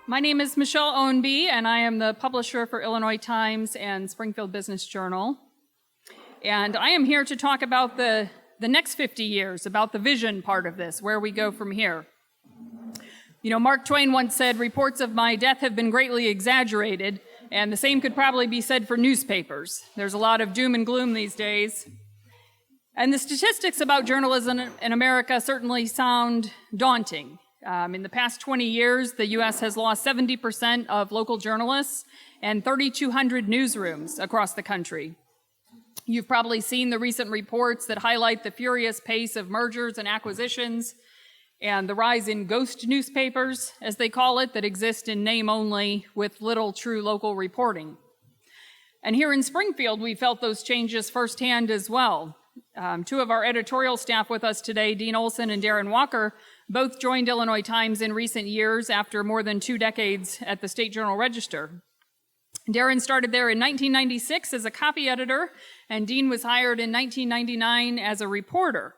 My name is Michelle Ownby, and I am the publisher for Illinois Times and Springfield Business Journal. And I am here to talk about the next 50 years, about the vision part of this, where we go from here. You know, Mark Twain once said, "Reports of my death have been greatly exaggerated," and the same could probably be said for newspapers. There's a lot of doom and gloom these days. And the statistics about journalism in America certainly sound daunting. In the past 20 years, the U.S. has lost 70% of local journalists and 3,200 newsrooms across the country. You've probably seen the recent reports that highlight the furious pace of mergers and acquisitions and the rise in ghost newspapers, as they call it, that exist in name only with little true local reporting. And here in Springfield, we felt those changes firsthand as well. Two of our editorial staff with us today, Dean Olson and Darren Walker, both joined Illinois Times in recent years after more than 2 decades at the State Journal-Register. Darren started there in 1996 as a copy editor, and Dean was hired in 1999 as a reporter.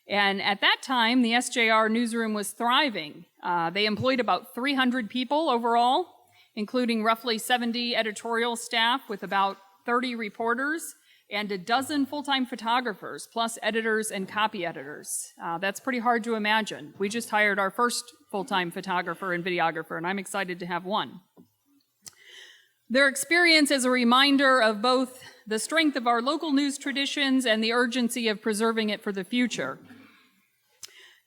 And at that time, the SJR newsroom was thriving. They employed about 300 people overall, including roughly 70 editorial staff with about 30 reporters and a dozen full-time photographers, plus editors and copy editors. That's pretty hard to imagine. We just hired our first full-time photographer and videographer, and I'm excited to have one. Their experience is a reminder of both the strength of our local news traditions and the urgency of preserving it for the future.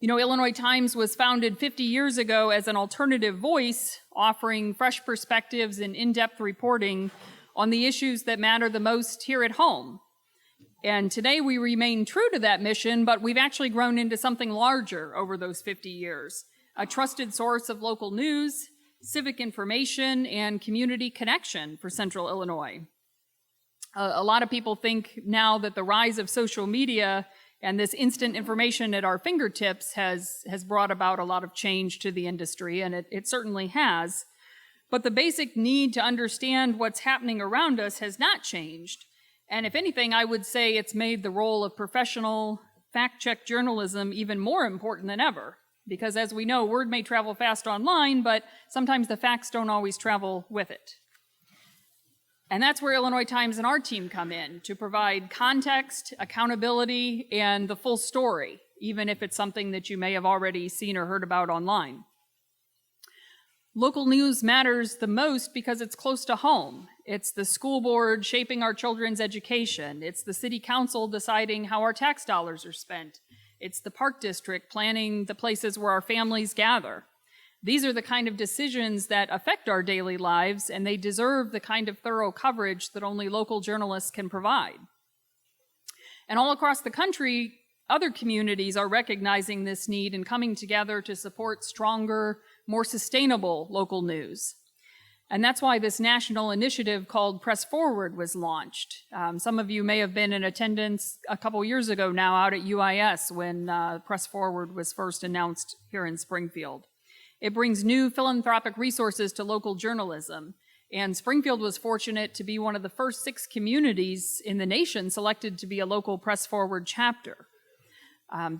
You know, Illinois Times was founded 50 years ago as an alternative voice, offering fresh perspectives and in-depth reporting on the issues that matter the most here at home. And today we remain true to that mission, but we've actually grown into something larger over those 50 years, a trusted source of local news, civic information, and community connection for Central Illinois. A lot of people think now that the rise of social media and this instant information at our fingertips has brought about a lot of change to the industry, and it certainly has. But the basic need to understand what's happening around us has not changed. And if anything, I would say it's made the role of professional fact-check journalism even more important than ever. Because as we know, word may travel fast online, but sometimes the facts don't always travel with it. And that's where Illinois Times and our team come in, to provide context, accountability, and the full story, even if it's something that you may have already seen or heard about online. Local news matters the most because it's close to home. It's the school board shaping our children's education. It's the city council deciding how our tax dollars are spent. It's the park district planning the places where our families gather. These are the kind of decisions that affect our daily lives, and they deserve the kind of thorough coverage that only local journalists can provide. And all across the country, other communities are recognizing this need and coming together to support stronger, more sustainable local news. And that's why this national initiative called Press Forward was launched. Some of you may have been in attendance a couple years ago now out at UIS when Press Forward was first announced here in Springfield. It brings new philanthropic resources to local journalism, and Springfield was fortunate to be one of the first 6 communities in the nation selected to be a local Press Forward chapter.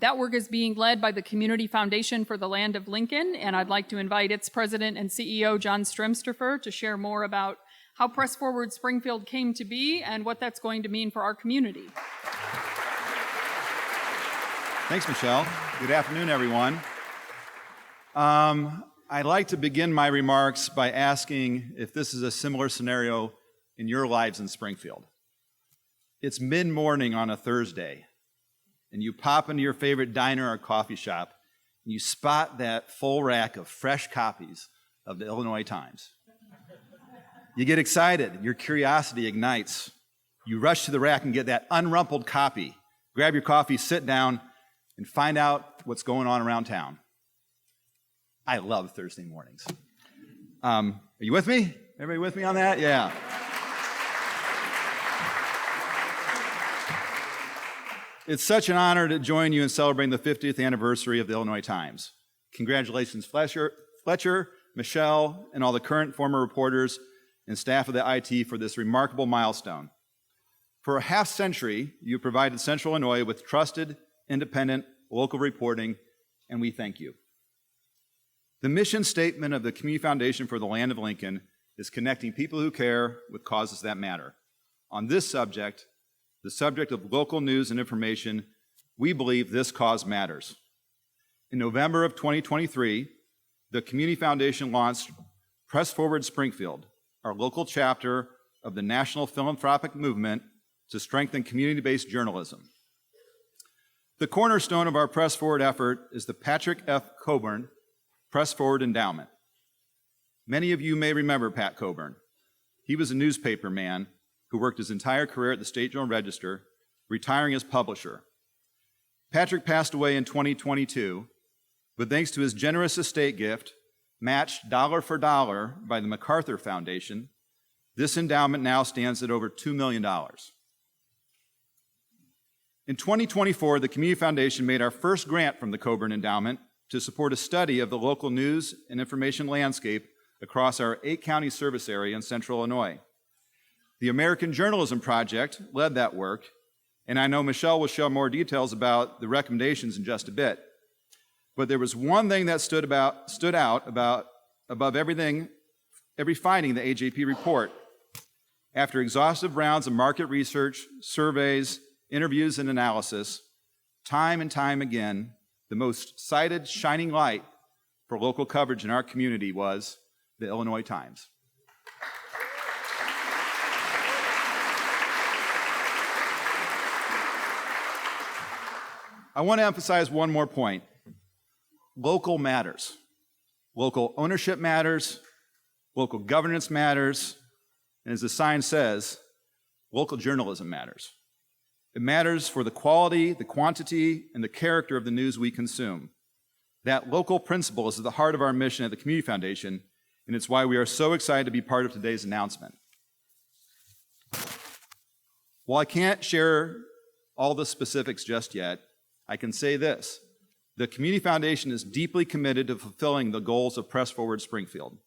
That work is being led by the Community Foundation for the Land of Lincoln, and I'd like to invite its president and CEO, John Stremsterfer, to share more about how Press Forward Springfield came to be and what that's going to mean for our community. Thanks, Michelle. Good afternoon, everyone. I'd like to begin my remarks by asking if this is a similar scenario in your lives in Springfield. It's mid-morning on a Thursday, and you pop into your favorite diner or coffee shop, and you spot that full rack of fresh copies of the Illinois Times. You get excited. Your curiosity ignites. You rush to the rack and get that unrumpled copy. Grab your coffee, sit down, and find out what's going on around town. I love Thursday mornings. Are you with me? Everybody with me on that? Yeah. It's such an honor to join you in celebrating the 50th anniversary of the Illinois Times. Congratulations, Fletcher, Michelle, and all the current former reporters and staff of the IT for this remarkable milestone. For a half century, you provided Central Illinois with trusted, independent, local reporting, and we thank you. The mission statement of the Community Foundation for the Land of Lincoln is connecting people who care with causes that matter. On this subject, the subject of local news and information, we believe this cause matters. In November of 2023, the Community Foundation launched Press Forward Springfield, our local chapter of the national philanthropic movement to strengthen community-based journalism. The cornerstone of our Press Forward effort is the Patrick F. Coburn Press Forward Endowment. Many of you may remember Pat Coburn. He was a newspaper man who worked his entire career at the State Journal Register, retiring as publisher. Patrick passed away in 2022, but thanks to his generous estate gift, matched dollar for dollar by the MacArthur Foundation, this endowment now stands at over $2 million. In 2024, the Community Foundation made our first grant from the Coburn Endowment to support a study of the local news and information landscape across our 8-county service area in central Illinois. The American Journalism Project led that work, and I know Michelle will share more details about the recommendations in just a bit. But there was one thing that stood out above every finding in the AJP report. After exhaustive rounds of market research, surveys, interviews, and analysis, time and time again, the most cited shining light for local coverage in our community was the Illinois Times. I want to emphasize one more point. Local matters. Local ownership matters. Local governance matters. And as the sign says, local journalism matters. It matters for the quality, the quantity, and the character of the news we consume. That local principle is at the heart of our mission at the Community Foundation, and it's why we are so excited to be part of today's announcement. While I can't share all the specifics just yet, I can say this. The Community Foundation is deeply committed to fulfilling the goals of Press Forward Springfield.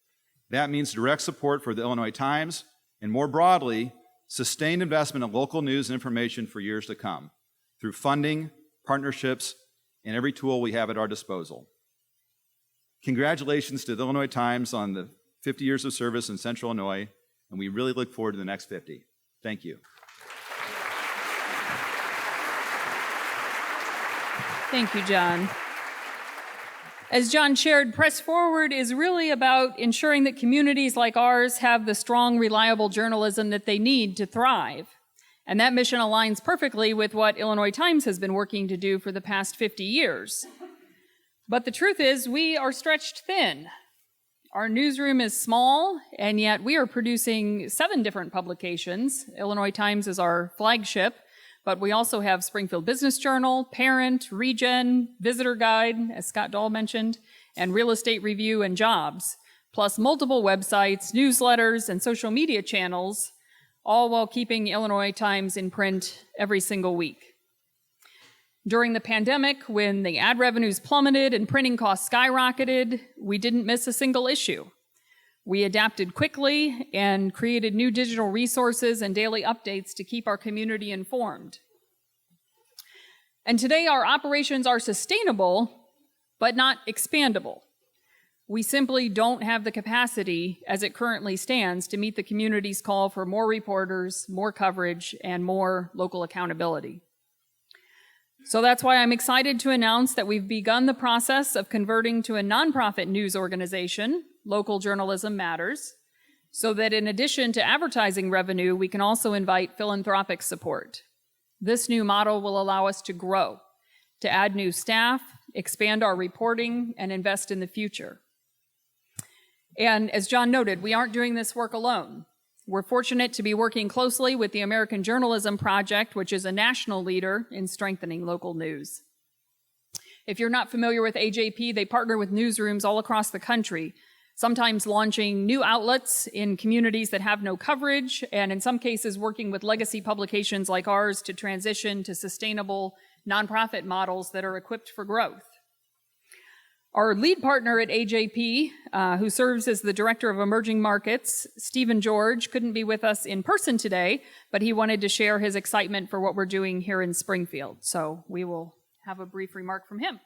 That means direct support for the Illinois Times, and more broadly, sustained investment in local news and information for years to come, through funding, partnerships, and every tool we have at our disposal. Congratulations to the Illinois Times on the 50 years of service in Central Illinois, and we really look forward to the next 50. Thank you. Thank you, John. As John shared, Press Forward is really about ensuring that communities like ours have the strong, reliable journalism that they need to thrive. And that mission aligns perfectly with what Illinois Times has been working to do for the past 50 years. But the truth is, we are stretched thin. Our newsroom is small, and yet we are producing 7 different publications. Illinois Times is our flagship, but we also have Springfield Business Journal, Parent, Regen, Visitor Guide, as Scott Dahl mentioned, and Real Estate Review and Jobs, plus multiple websites, newsletters, and social media channels, all while keeping Illinois Times in print every single week. During the pandemic, when the ad revenues plummeted and printing costs skyrocketed, we didn't miss a single issue. We adapted quickly and created new digital resources and daily updates to keep our community informed. And today our operations are sustainable, but not expandable. We simply don't have the capacity as it currently stands to meet the community's call for more reporters, more coverage, and more local accountability. So that's why I'm excited to announce that we've begun the process of converting to a nonprofit news organization, Local Journalism Matters, so that in addition to advertising revenue, we can also invite philanthropic support. This new model will allow us to grow, to add new staff, expand our reporting, and invest in the future. And as John noted, we aren't doing this work alone. We're fortunate to be working closely with the American Journalism Project, which is a national leader in strengthening local news. If you're not familiar with AJP, they partner with newsrooms all across the country, sometimes launching new outlets in communities that have no coverage, and in some cases working with legacy publications like ours to transition to sustainable nonprofit models that are equipped for growth. Our lead partner at AJP, who serves as the Director of Emerging Markets, Stephen George, couldn't be with us in person today, but he wanted to share his excitement for what we're doing here in Springfield. So we will have a brief remark from him.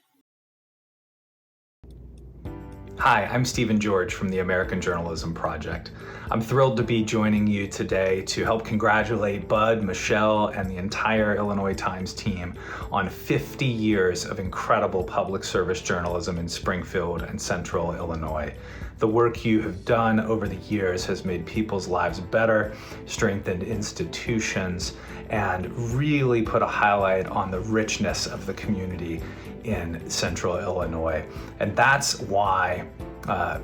Hi, I'm Stephen George from the American Journalism Project. I'm thrilled to be joining you today to help congratulate Bud, Michelle, and the entire Illinois Times team on 50 years of incredible public service journalism in Springfield and Central Illinois. The work you have done over the years has made people's lives better, strengthened institutions, and really put a highlight on the richness of the community in Central Illinois. And that's why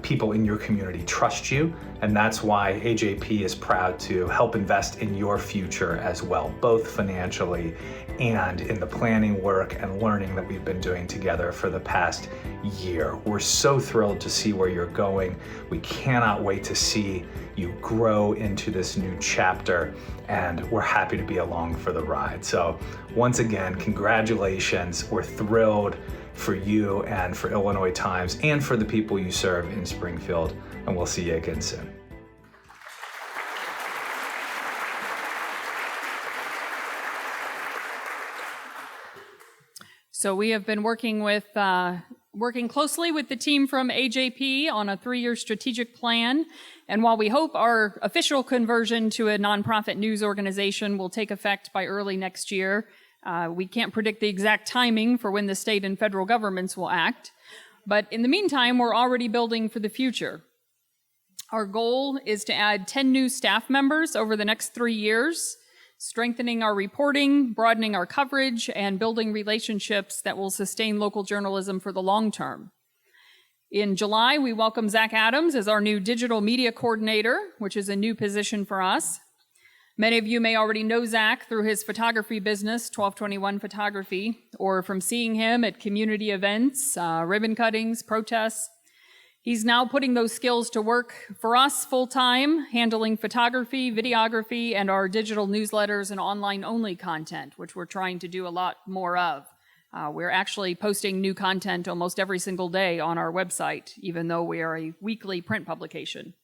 people in your community trust you, and that's why AJP is proud to help invest in your future as well, both financially and in the planning work and learning that we've been doing together for the past year. We're so thrilled to see where you're going. We cannot wait to see you grow into this new chapter, and we're happy to be along for the ride. So once again, congratulations. We're thrilled for you and for Illinois Times and for the people you serve in Springfield, and we'll see you again soon. So we have been working closely with the team from AJP on a 3-year strategic plan. And while we hope our official conversion to a nonprofit news organization will take effect by early next year, we can't predict the exact timing for when the state and federal governments will act. But in the meantime, we're already building for the future. Our goal is to add 10 new staff members over the next 3 years, strengthening our reporting, broadening our coverage, and building relationships that will sustain local journalism for the long term. In July, we welcome Zach Adams as our new digital media coordinator, which is a new position for us. Many of you may already know Zach through his photography business, 1221 Photography, or from seeing him at community events, ribbon cuttings, protests. He's now putting those skills to work for us full-time, handling photography, videography, and our digital newsletters and online-only content, which we're trying to do a lot more of. We're actually posting new content almost every single day on our website, even though we are a weekly print publication.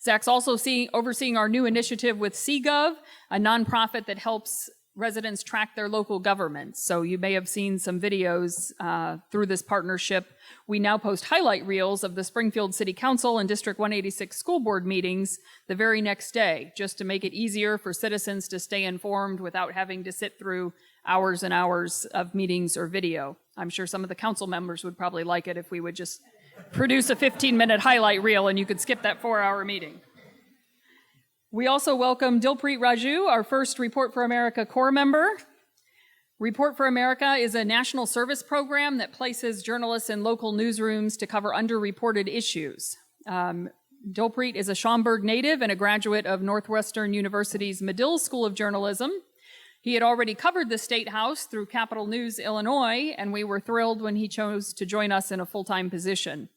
Zach's also overseeing our new initiative with CGov, a nonprofit that helps residents track their local governments. So you may have seen some videos through this partnership. We now post highlight reels of the Springfield City Council and District 186 school board meetings the very next day, just to make it easier for citizens to stay informed without having to sit through hours and hours of meetings or video. I'm sure some of the council members would probably like it if we would just produce a 15-minute highlight reel and you could skip that 4-hour meeting. We also welcome Dilpreet Raju, our first Report for America Corps member. Report for America is a national service program that places journalists in local newsrooms to cover underreported issues. Dilpreet is a Schaumburg native and a graduate of Northwestern University's Medill School of Journalism. He had already covered the State House through Capital News, Illinois, and we were thrilled when he chose to join us in a full-time position.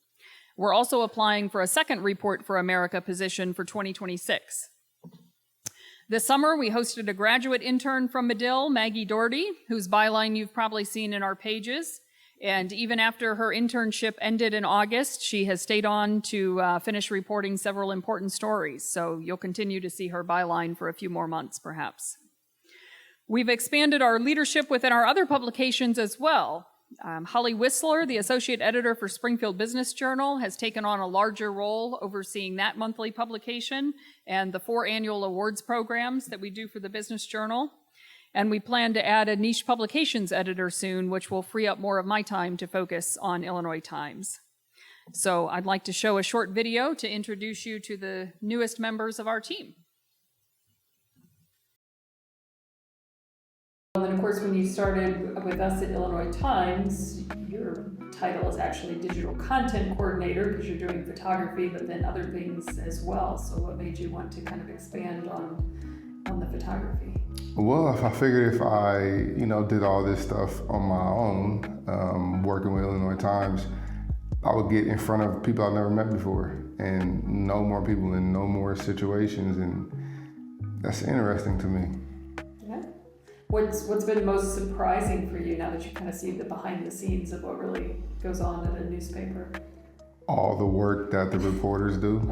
We're also applying for a second Report for America position for 2026. This summer, we hosted a graduate intern from Medill, Maggie Doherty, whose byline you've probably seen in our pages. And even after her internship ended in August, she has stayed on to finish reporting several important stories. So you'll continue to see her byline for a few more months, perhaps. We've expanded our leadership within our other publications as well. Holly Whistler, the associate editor for Springfield Business Journal, has taken on a larger role overseeing that monthly publication and the 4 annual awards programs that we do for the Business Journal. And we plan to add a niche publications editor soon, which will free up more of my time to focus on Illinois Times. So I'd like to show a short video to introduce you to the newest members of our team. And then, of course, when you started with us at Illinois Times, your title is actually Digital Content Coordinator because you're doing photography, but then other things as well. So what made you want to kind of expand on the photography? Well, I figured if I, did all this stuff on my own, working with Illinois Times, I would get in front of people I've never met before and know more people and know more situations, and that's interesting to me. What's been most surprising for you now that you kind of see the behind the scenes of what really goes on at a newspaper? All the work that the reporters do,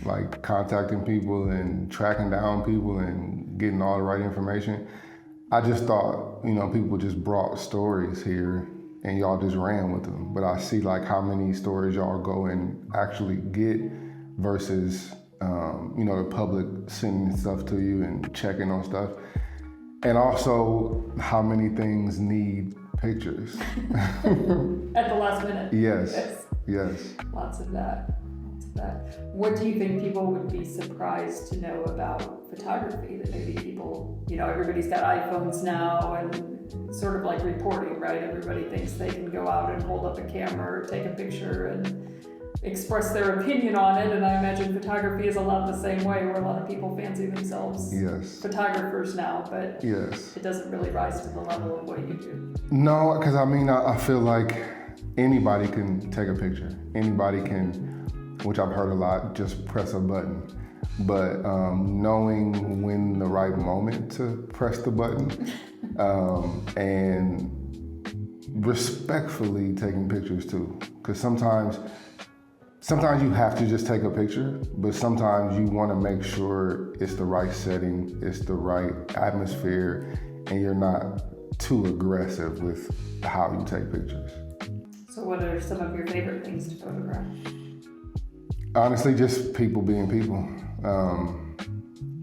like contacting people and tracking down people and getting all the right information. I just thought, people just brought stories here and y'all just ran with them. But I see like how many stories y'all go and actually get versus, the public sending stuff to you and checking on stuff. And also how many things need pictures. At the last minute. Yes. Lots of that. What do you think people would be surprised to know about photography that maybe people, everybody's got iPhones now and sort of like reporting, right? Everybody thinks they can go out and hold up a camera or take a picture and express their opinion on it. And I imagine photography is a lot the same way, where a lot of people fancy themselves photographers now, but it doesn't really rise to the level of what you do. No, because I feel like anybody can take a picture. Anybody can, which I've heard a lot, just press a button. But knowing when the right moment to press the button and respectfully taking pictures too. Because sometimes you have to just take a picture, but sometimes you want to make sure it's the right setting, it's the right atmosphere, and you're not too aggressive with how you take pictures. So what are some of your favorite things to photograph? Honestly, just people being people.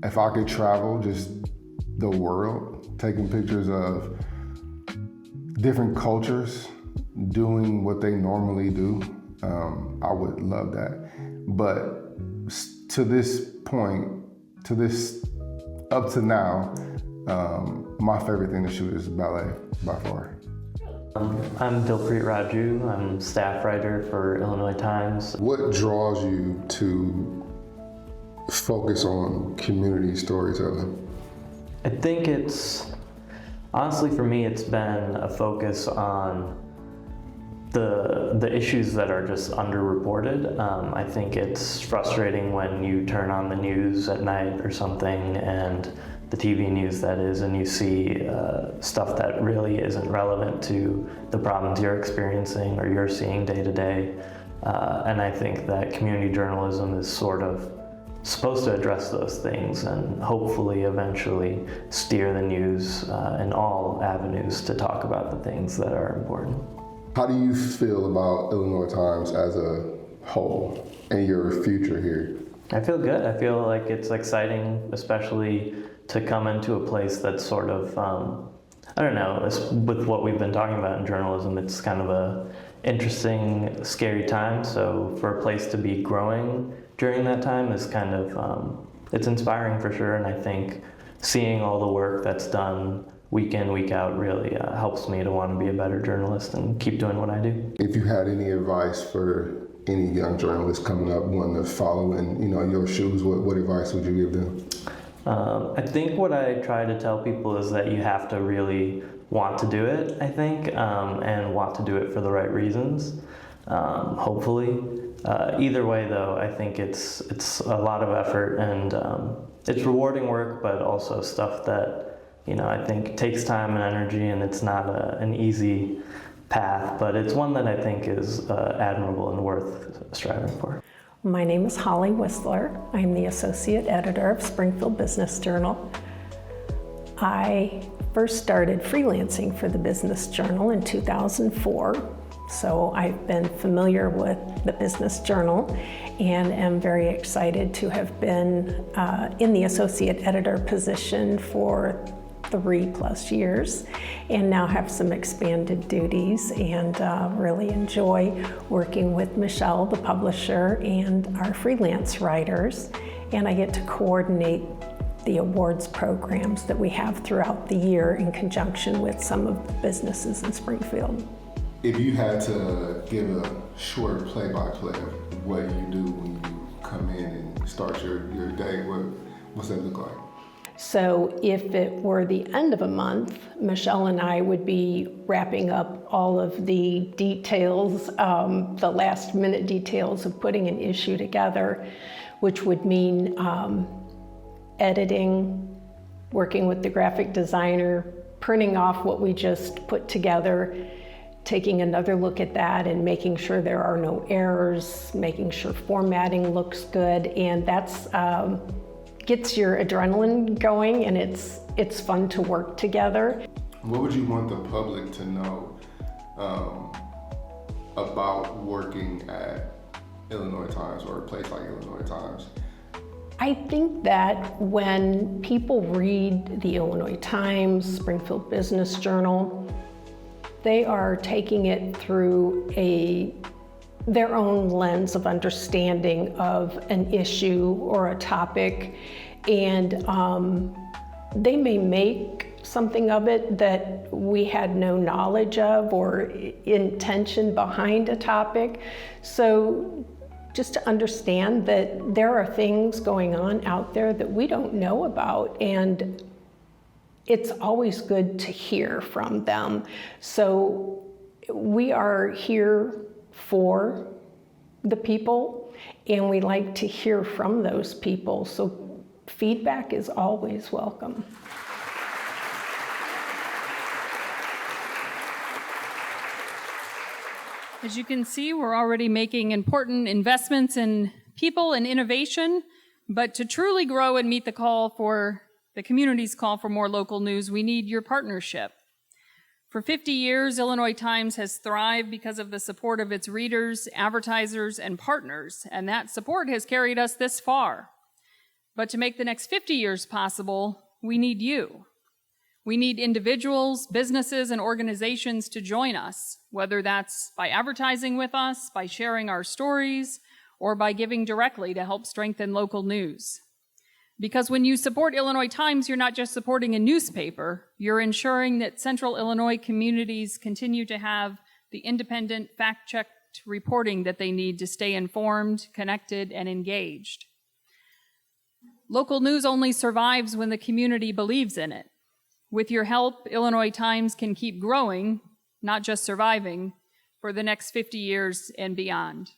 If I could travel just the world, taking pictures of different cultures, doing what they normally do, I would love that. But to this point, up to now, my favorite thing to shoot is ballet by far. I'm Dilpreet Raju. I'm staff writer for Illinois Times. What draws you to focus on community storytelling? I think honestly for me, it's been a focus on the issues that are just underreported. I think it's frustrating when you turn on the news at night or something, and the TV news that is, and you see stuff that really isn't relevant to the problems you're experiencing or you're seeing day to day. And I think that community journalism is sort of supposed to address those things and hopefully eventually steer the news in all avenues to talk about the things that are important. How do you feel about Illinois Times as a whole and your future here? I feel good. I feel like it's exciting, especially to come into a place that's sort of, I don't know, with what we've been talking about in journalism, it's kind of a interesting, scary time. So for a place to be growing during that time is kind of, it's inspiring for sure. And I think seeing all the work that's done week in, week out really helps me to want to be a better journalist and keep doing what I do. If you had any advice for any young journalist coming up wanting to follow in your shoes, what advice would you give them? I think what I try to tell people is that you have to really want to do it, I think, and want to do it for the right reasons, hopefully. Either way, though, I think it's a lot of effort, and it's rewarding work, but also stuff that, I think takes time and energy, and it's not an easy path, but it's one that I think is admirable and worth striving for. My name is Holly Whistler. I'm the Associate Editor of Springfield Business Journal. I first started freelancing for the Business Journal in 2004, so I've been familiar with the Business Journal and am very excited to have been in the Associate Editor position for 3+ years, and now have some expanded duties, and really enjoy working with Michelle, the publisher, and our freelance writers. And I get to coordinate the awards programs that we have throughout the year in conjunction with some of the businesses in Springfield. If you had to give a short play-by-play of what you do when you come in and start your day, what's that look like? So if it were the end of a month, Michelle and I would be wrapping up all of the details, the last minute details of putting an issue together, which would mean editing, working with the graphic designer, printing off what we just put together, taking another look at that and making sure there are no errors, making sure formatting looks good, and that's gets your adrenaline going, and it's fun to work together. What would you want the public to know about working at Illinois Times or a place like Illinois Times? I think that when people read the Illinois Times, Springfield Business Journal, they are taking it through their own lens of understanding of an issue or a topic, and they may make something of it that we had no knowledge of or intention behind a topic. So just to understand that there are things going on out there that we don't know about, and it's always good to hear from them. So we are here for the people, and we like to hear from those people. So feedback is always welcome. As you can see, we're already making important investments in people and innovation, but to truly grow and meet the community's call for more local news, we need your partnership. For 50 years, Illinois Times has thrived because of the support of its readers, advertisers, and partners, and that support has carried us this far. But to make the next 50 years possible, we need you. We need individuals, businesses, and organizations to join us, whether that's by advertising with us, by sharing our stories, or by giving directly to help strengthen local news. Because when you support Illinois Times, you're not just supporting a newspaper, you're ensuring that Central Illinois communities continue to have the independent, fact-checked reporting that they need to stay informed, connected, and engaged. Local news only survives when the community believes in it. With your help, Illinois Times can keep growing, not just surviving, for the next 50 years and beyond.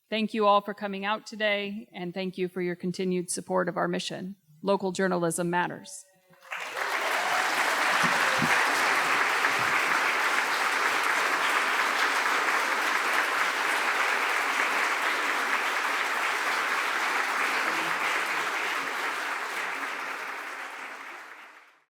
Thank you all for coming out today, and thank you for your continued support of our mission. Local journalism matters.